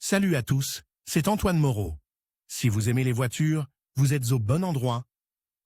Salut à tous, c'est Antoine Moreau. Si vous aimez les voitures, vous êtes au bon endroit.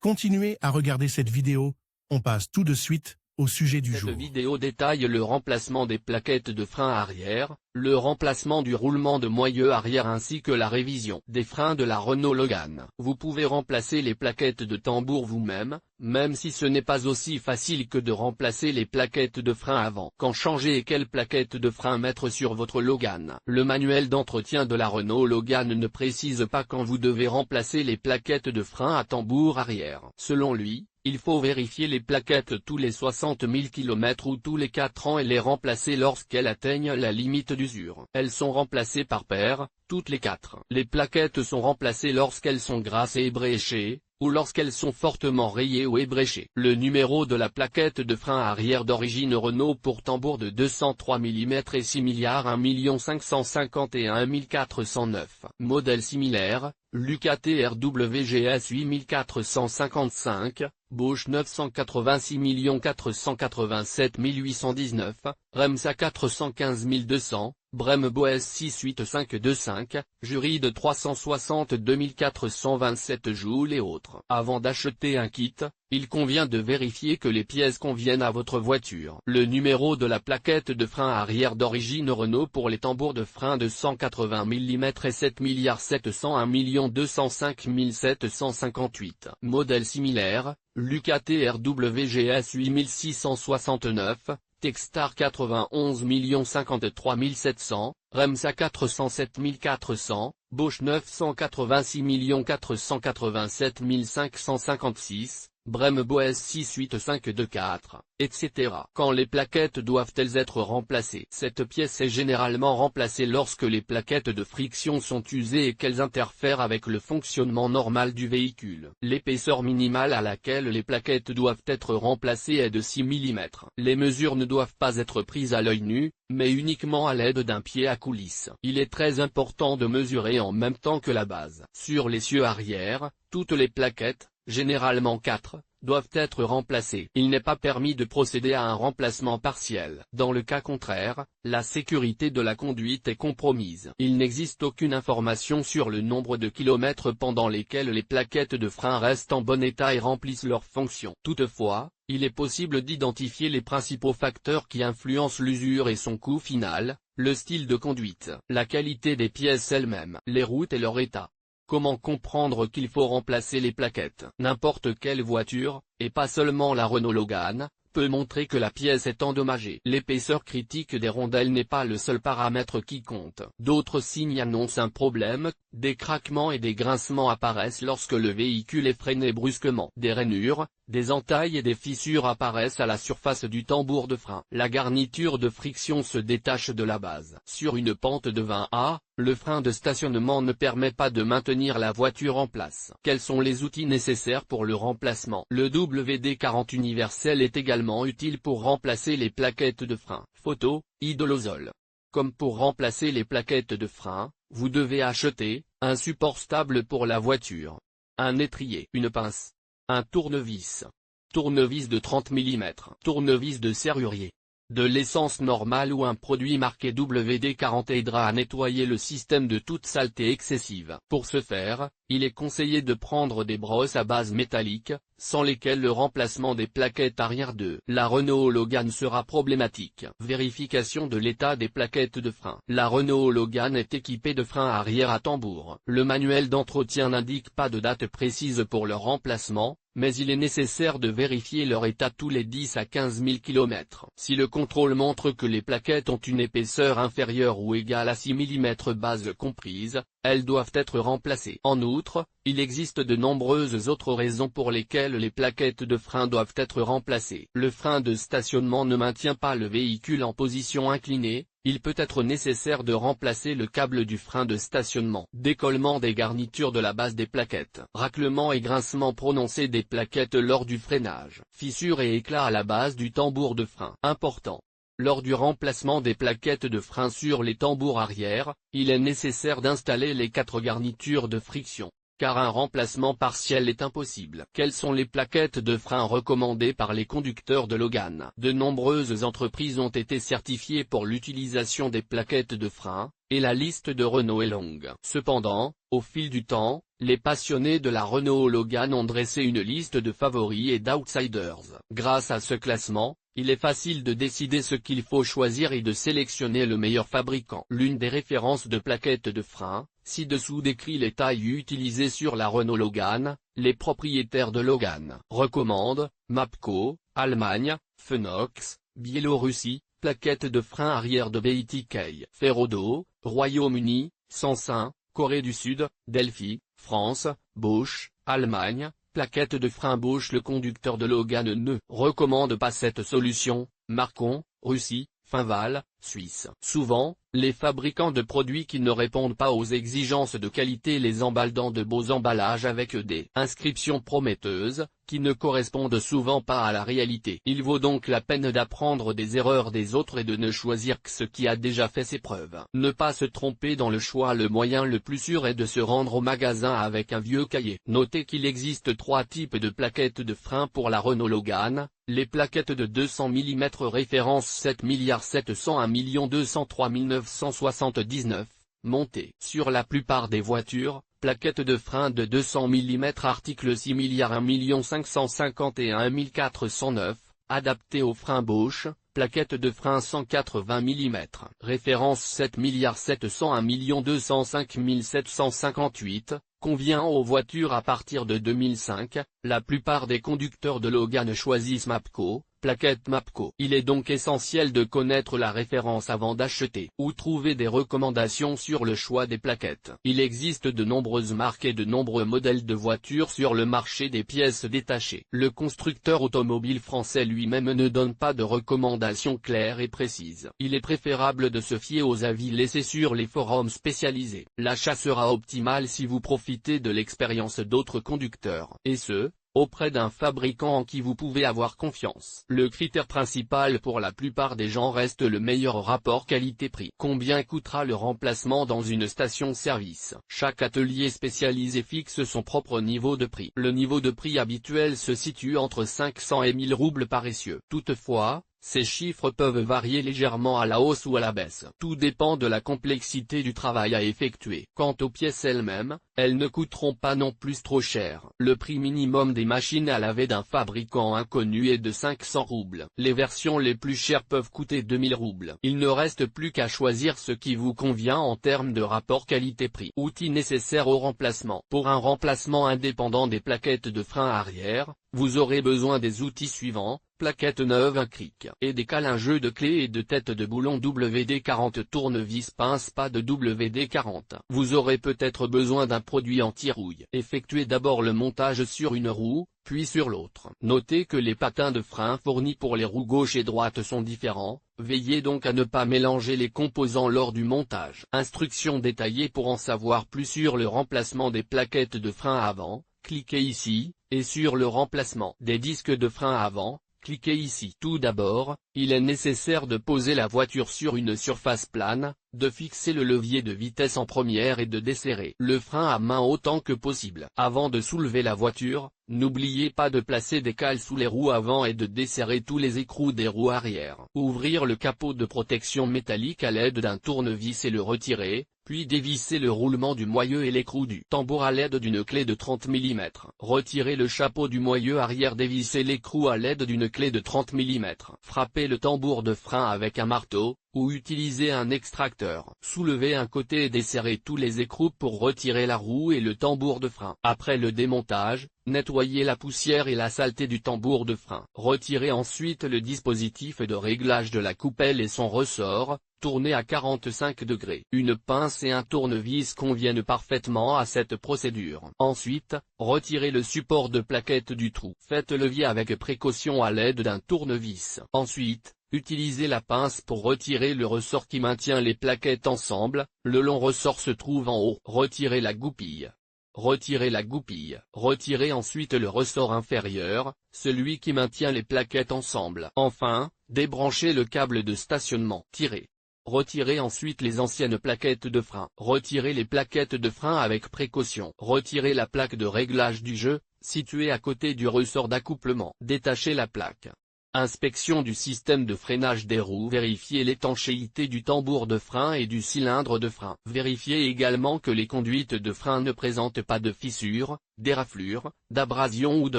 Continuez à regarder cette vidéo, on passe tout de suite au sujet du jour. Cette vidéo détaille le remplacement des plaquettes de frein arrière, le remplacement du roulement de moyeu arrière ainsi que la révision des freins de la Renault Logan. Vous pouvez remplacer les plaquettes de tambour vous-même, même si ce n'est pas aussi facile que de remplacer les plaquettes de frein avant. Quand changer et quelles plaquettes de frein mettre sur votre Logan? Le manuel d'entretien de la Renault Logan ne précise pas quand vous devez remplacer les plaquettes de frein à tambour arrière. Selon lui, il faut vérifier les plaquettes tous les 60 000 km ou tous les 4 ans et les remplacer lorsqu'elles atteignent la limite d'usure. Elles sont remplacées par paire, toutes les 4. Les plaquettes sont remplacées lorsqu'elles sont grasses et ébréchées, ou lorsqu'elles sont fortement rayées ou ébréchées. Le numéro de la plaquette de frein arrière d'origine Renault pour tambour de 203 mm et 6 milliards 1 551 409. Modèle similaire, Lucas TRWGS 8455, Bosch 986 487 819, Remsa 415 200, Brembo S68525, Jury de 362 427 joules et autres. Avant d'acheter un kit, il convient de vérifier que les pièces conviennent à votre voiture. Le numéro de la plaquette de frein arrière d'origine Renault pour les tambours de frein de 180 mm et 7 701 205 758. Modèle similaire, Lucas TRWGS 8669, Textar 91 53 700, Remsa 407 400, Bosch 986 487 556, Brembo S68524, etc. Quand les plaquettes doivent-elles être remplacées? Cette pièce est généralement remplacée lorsque les plaquettes de friction sont usées et qu'elles interfèrent avec le fonctionnement normal du véhicule. L'épaisseur minimale à laquelle les plaquettes doivent être remplacées est de 6 mm. Les mesures ne doivent pas être prises à l'œil nu, mais uniquement à l'aide d'un pied à coulisse. Il est très important de mesurer en même temps que la base. Sur l'essieu arrière, toutes les plaquettes, généralement 4, doivent être remplacées. Il n'est pas permis de procéder à un remplacement partiel. Dans le cas contraire, la sécurité de la conduite est compromise. Il n'existe aucune information sur le nombre de kilomètres pendant lesquels les plaquettes de frein restent en bon état et remplissent leur fonction. Toutefois, il est possible d'identifier les principaux facteurs qui influencent l'usure et son coût final, le style de conduite, la qualité des pièces elles-mêmes, les routes et leur état. Comment comprendre qu'il faut remplacer les plaquettes? N'importe quelle voiture, et pas seulement la Renault Logan, peut montrer que la pièce est endommagée. L'épaisseur critique des rondelles n'est pas le seul paramètre qui compte. D'autres signes annoncent un problème, des craquements et des grincements apparaissent lorsque le véhicule est freiné brusquement. Des rainures, des entailles et des fissures apparaissent à la surface du tambour de frein. La garniture de friction se détache de la base. Sur une pente de 20 à, le frein de stationnement ne permet pas de maintenir la voiture en place. Quels sont les outils nécessaires pour le remplacement? Le WD-40 universel est également utile pour remplacer les plaquettes de frein. Photo, Idolosol. Comme pour remplacer les plaquettes de frein, vous devez acheter un support stable pour la voiture, un étrier, une pince, un tournevis de 30 mm, tournevis de serrurier, de l'essence normale ou un produit marqué WD-40 aidera à nettoyer le système de toute saleté excessive. Pour ce faire, il est conseillé de prendre des brosses à base métallique, sans lesquelles le remplacement des plaquettes arrière de la Renault Logan sera problématique. Vérification de l'état des plaquettes de frein. La Renault Logan est équipée de freins arrière à tambour. Le manuel d'entretien n'indique pas de date précise pour leur remplacement, mais il est nécessaire de vérifier leur état tous les 10 à 15 000 km. Si le contrôle montre que les plaquettes ont une épaisseur inférieure ou égale à 6 mm base comprise, elles doivent être remplacées. En outre, il existe de nombreuses autres raisons pour lesquelles les plaquettes de frein doivent être remplacées. Le frein de stationnement ne maintient pas le véhicule en position inclinée. Il peut être nécessaire de remplacer le câble du frein de stationnement. Décollement des garnitures de la base des plaquettes. Raclement et grincement prononcé des plaquettes lors du freinage. Fissures et éclats à la base du tambour de frein. Important. Lors du remplacement des plaquettes de frein sur les tambours arrière, il est nécessaire d'installer les 4 garnitures de friction, car un remplacement partiel est impossible. Quelles sont les plaquettes de frein recommandées par les conducteurs de Logan? De nombreuses entreprises ont été certifiées pour l'utilisation des plaquettes de frein, et la liste de Renault est longue. Cependant, au fil du temps, les passionnés de la Renault Logan ont dressé une liste de favoris et d'outsiders. Grâce à ce classement, il est facile de décider ce qu'il faut choisir et de sélectionner le meilleur fabricant. L'une des références de plaquettes de frein, ci-dessous décrit les tailles utilisées sur la Renault Logan. Les propriétaires de Logan recommandent Mapco, Allemagne, Phonox, Biélorussie, plaquettes de frein arrière de BITK, Ferrodo, Royaume-Uni, Sansin, Corée du Sud, Delphi, France, Bosch, Allemagne, plaquettes de frein Bosch. Le conducteur de Logan ne recommande pas cette solution. Marcon, Russie, Finval, Suisse. Souvent, les fabricants de produits qui ne répondent pas aux exigences de qualité les emballent dans de beaux emballages avec des inscriptions prometteuses, qui ne correspondent souvent pas à la réalité. Il vaut donc la peine d'apprendre des erreurs des autres et de ne choisir que ce qui a déjà fait ses preuves. Ne pas se tromper dans le choix. Le moyen le plus sûr est de se rendre au magasin avec un vieux cahier. Notez qu'il existe 3 types de plaquettes de frein pour la Renault Logan. Les plaquettes de 200 mm référence 7 700 1 203 979, montées sur la plupart des voitures. Plaquettes de frein de 200 mm article 6 1 551 409, adaptées aux freins Bosch. Plaquette de frein 180 mm, référence 7 700 1 205 758, convient aux voitures à partir de 2005, la plupart des conducteurs de Logan choisissent Mapco, plaquette Mapco. Il est donc essentiel de connaître la référence avant d'acheter ou trouver des recommandations sur le choix des plaquettes. Il existe de nombreuses marques et de nombreux modèles de voitures sur le marché des pièces détachées. Le constructeur automobile français lui-même ne donne pas de recommandations claires et précises. Il est préférable de se fier aux avis laissés sur les forums spécialisés. L'achat sera optimal si vous profitez de l'expérience d'autres conducteurs, et ce, auprès d'un fabricant en qui vous pouvez avoir confiance. Le critère principal pour la plupart des gens reste le meilleur rapport qualité-prix. Combien coûtera le remplacement dans une station-service? Chaque atelier spécialisé fixe son propre niveau de prix. Le niveau de prix habituel se situe entre 500 et 1000 roubles par essieu. Toutefois, ces chiffres peuvent varier légèrement à la hausse ou à la baisse. Tout dépend de la complexité du travail à effectuer. Quant aux pièces elles-mêmes, elles ne coûteront pas non plus trop cher. Le prix minimum des machines à laver d'un fabricant inconnu est de 500 roubles. Les versions les plus chères peuvent coûter 2000 roubles. Il ne reste plus qu'à choisir ce qui vous convient en termes de rapport qualité-prix. Outils nécessaires au remplacement. Pour un remplacement indépendant des plaquettes de frein arrière, vous aurez besoin des outils suivants: plaquettes neuves, un cric et des cales, un jeu de clés et de tête de boulon WD-40, tournevis, pince-pas de WD-40. Vous aurez peut-être besoin d'un produit anti-rouille. Effectuez d'abord le montage sur une roue, puis sur l'autre. Notez que les patins de frein fournis pour les roues gauche et droite sont différents. Veillez donc à ne pas mélanger les composants lors du montage. Instructions détaillées pour en savoir plus sur le remplacement des plaquettes de frein avant. Cliquez ici, et sur le remplacement des disques de frein avant, cliquez ici. Tout d'abord, il est nécessaire de poser la voiture sur une surface plane, de fixer le levier de vitesse en première et de desserrer le frein à main autant que possible. Avant de soulever la voiture, n'oubliez pas de placer des cales sous les roues avant et de desserrer tous les écrous des roues arrière. Ouvrir le capot de protection métallique à l'aide d'un tournevis et le retirer, puis dévisser le roulement du moyeu et l'écrou du tambour à l'aide d'une clé de 30 mm. Retirez le chapeau du moyeu arrière, dévissez l'écrou à l'aide d'une clé de 30 mm. Frappez le tambour de frein avec un marteau, ou utilisez un extracteur. Soulevez un côté et desserrez tous les écrous pour retirer la roue et le tambour de frein. Après le démontage, nettoyez la poussière et la saleté du tambour de frein. Retirez ensuite le dispositif de réglage de la coupelle et son ressort. Tournez à 45 degrés. Une pince et un tournevis conviennent parfaitement à cette procédure. Ensuite, retirez le support de plaquette du trou. Faites levier avec précaution à l'aide d'un tournevis. Ensuite, utilisez la pince pour retirer le ressort qui maintient les plaquettes ensemble. Le long ressort se trouve en haut. Retirez la goupille. Retirez la goupille. Retirez ensuite le ressort inférieur, celui qui maintient les plaquettes ensemble. Enfin, débranchez le câble de stationnement. Tirez. Retirez ensuite les anciennes plaquettes de frein. Retirez les plaquettes de frein avec précaution. Retirez la plaque de réglage du jeu, située à côté du ressort d'accouplement. Détachez la plaque. Inspection du système de freinage des roues. Vérifiez l'étanchéité du tambour de frein et du cylindre de frein. Vérifiez également que les conduites de frein ne présentent pas de fissures, d'éraflures, d'abrasions ou de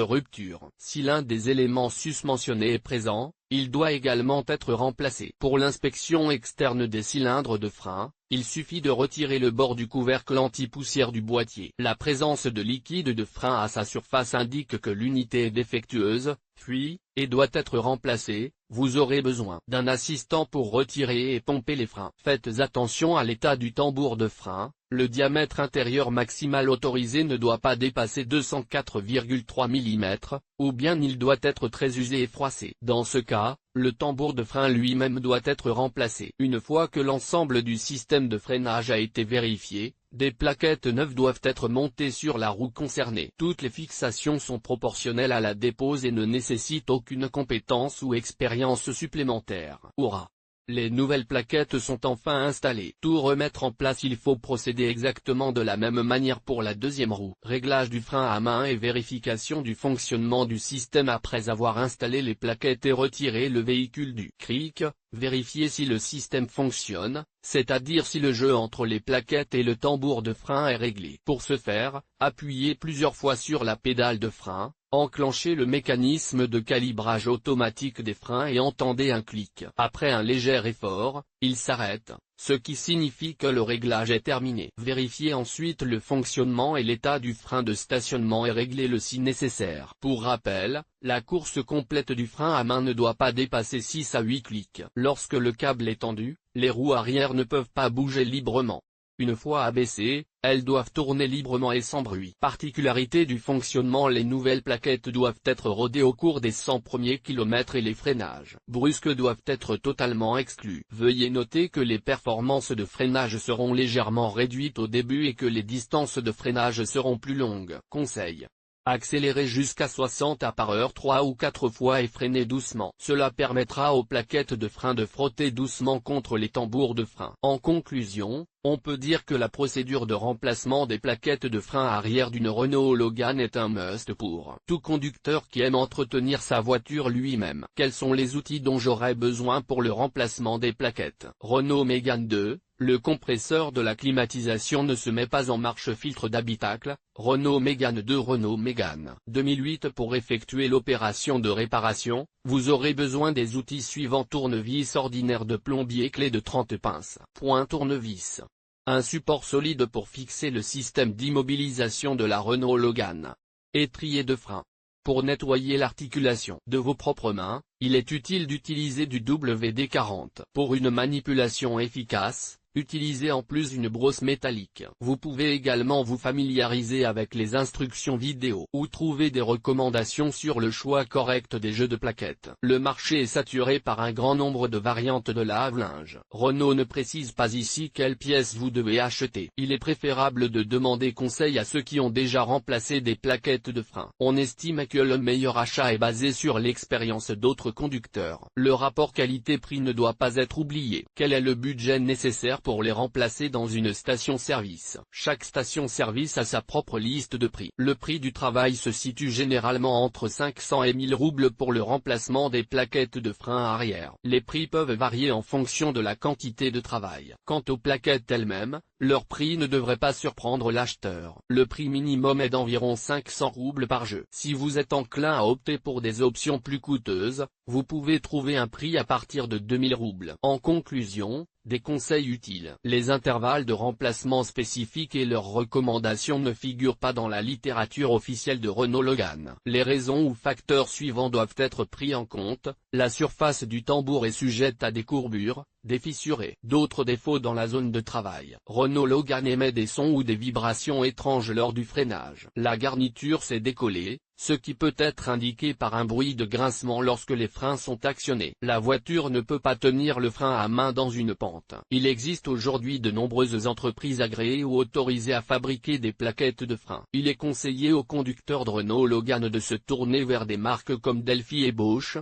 ruptures. Si l'un des éléments susmentionnés est présent, il doit également être remplacé. Pour l'inspection externe des cylindres de frein, il suffit de retirer le bord du couvercle anti-poussière du boîtier. La présence de liquide de frein à sa surface indique que l'unité est défectueuse, fuit, et doit être remplacée. Vous aurez besoin d'un assistant pour retirer et pomper les freins. Faites attention à l'état du tambour de frein. Le diamètre intérieur maximal autorisé ne doit pas dépasser 204,3 mm, ou bien il doit être très usé et froissé. Dans ce cas, le tambour de frein lui-même doit être remplacé. Une fois que l'ensemble du système de freinage a été vérifié, des plaquettes neuves doivent être montées sur la roue concernée. Toutes les fixations sont proportionnelles à la dépose et ne nécessitent aucune compétence ou expérience supplémentaire. Hurrah! Les nouvelles plaquettes sont enfin installées. Tout remettre en place. Il faut procéder exactement de la même manière pour la deuxième roue. Réglage du frein à main et vérification du fonctionnement du système après avoir installé les plaquettes et retiré le véhicule du cric. Vérifiez si le système fonctionne, c'est-à-dire si le jeu entre les plaquettes et le tambour de frein est réglé. Pour ce faire, appuyez plusieurs fois sur la pédale de frein, enclenchez le mécanisme de calibrage automatique des freins et entendez un clic. Après un léger effort, il s'arrête, ce qui signifie que le réglage est terminé. Vérifiez ensuite le fonctionnement et l'état du frein de stationnement et réglez-le si nécessaire. Pour rappel, la course complète du frein à main ne doit pas dépasser 6 à 8 clics. Lorsque le câble est tendu, les roues arrière ne peuvent pas bouger librement. Une fois abaissées, elles doivent tourner librement et sans bruit. Particularité du fonctionnement: les nouvelles plaquettes doivent être rodées au cours des 100 premiers kilomètres et les freinages brusques doivent être totalement exclus. Veuillez noter que les performances de freinage seront légèrement réduites au début et que les distances de freinage seront plus longues. Conseil: accélérez jusqu'à 60 par/h 3 ou 4 fois et freinez doucement. Cela permettra aux plaquettes de frein de frotter doucement contre les tambours de frein. En conclusion, on peut dire que la procédure de remplacement des plaquettes de frein arrière d'une Renault Logan est un must pour tout conducteur qui aime entretenir sa voiture lui-même. Quels sont les outils dont j'aurai besoin pour le remplacement des plaquettes? Renault Mégane 2. Le compresseur de la climatisation ne se met pas en marche. Filtre d'habitacle, Renault Mégane 2. Renault Mégane 2008. Pour effectuer l'opération de réparation, vous aurez besoin des outils suivants: tournevis ordinaire de plombier, clé de 30 pinces, point tournevis. Un support solide pour fixer le système d'immobilisation de la Renault Logan. Étrier de frein. Pour nettoyer l'articulation de vos propres mains, il est utile d'utiliser du WD-40. Pour une manipulation efficace, utilisez en plus une brosse métallique. Vous pouvez également vous familiariser avec les instructions vidéo ou trouver des recommandations sur le choix correct des jeux de plaquettes. Le marché est saturé par un grand nombre de variantes de lave-linge. Renault ne précise pas ici quelles pièces vous devez acheter. Il est préférable de demander conseil à ceux qui ont déjà remplacé des plaquettes de frein. On estime que le meilleur achat est basé sur l'expérience d'autres conducteurs. Le rapport qualité-prix ne doit pas être oublié. Quel est le budget nécessaire pour les remplacer dans une station-service? Chaque station-service a sa propre liste de prix. Le prix du travail se situe généralement entre 500 et 1000 roubles pour le remplacement des plaquettes de frein arrière. Les prix peuvent varier en fonction de la quantité de travail. Quant aux plaquettes elles-mêmes, leur prix ne devrait pas surprendre l'acheteur. Le prix minimum est d'environ 500 roubles par jeu. Si vous êtes enclin à opter pour des options plus coûteuses, vous pouvez trouver un prix à partir de 2000 roubles. En conclusion, des conseils utiles. Les intervalles de remplacement spécifiques et leurs recommandations ne figurent pas dans la littérature officielle de Renault Logan. Les raisons ou facteurs suivants doivent être pris en compte: la surface du tambour est sujette à des courbures, des fissures et d'autres défauts dans la zone de travail. Renault Logan émet des sons ou des vibrations étranges lors du freinage. La garniture s'est décollée, ce qui peut être indiqué par un bruit de grincement lorsque les freins sont actionnés. La voiture ne peut pas tenir le frein à main dans une pente. Il existe aujourd'hui de nombreuses entreprises agréées ou autorisées à fabriquer des plaquettes de frein. Il est conseillé aux conducteurs de Renault Logan de se tourner vers des marques comme Delphi et Bosch,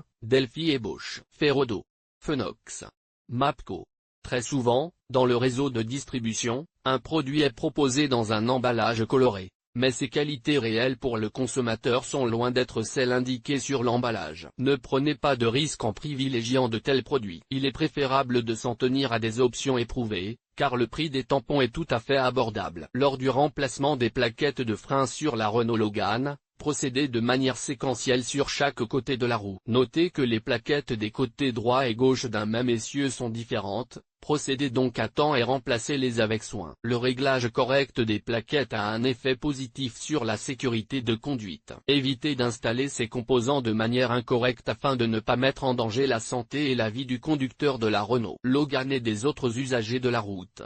Ferrodo, Phonox, Mapco. Très souvent, dans le réseau de distribution, un produit est proposé dans un emballage coloré. mais ses qualités réelles pour le consommateur sont loin d'être celles indiquées sur l'emballage. Ne prenez pas de risques en privilégiant de tels produits. Il est préférable de s'en tenir à des options éprouvées, car le prix des tampons est tout à fait abordable. Lors du remplacement des plaquettes de frein sur la Renault Logan, procédez de manière séquentielle sur chaque côté de la roue. Notez que les plaquettes des côtés droit et gauche d'un même essieu sont différentes, procédez donc à temps et remplacez-les avec soin. Le réglage correct des plaquettes a un effet positif sur la sécurité de conduite. Évitez d'installer ces composants de manière incorrecte afin de ne pas mettre en danger la santé et la vie du conducteur de la Renault Logan et des autres usagers de la route.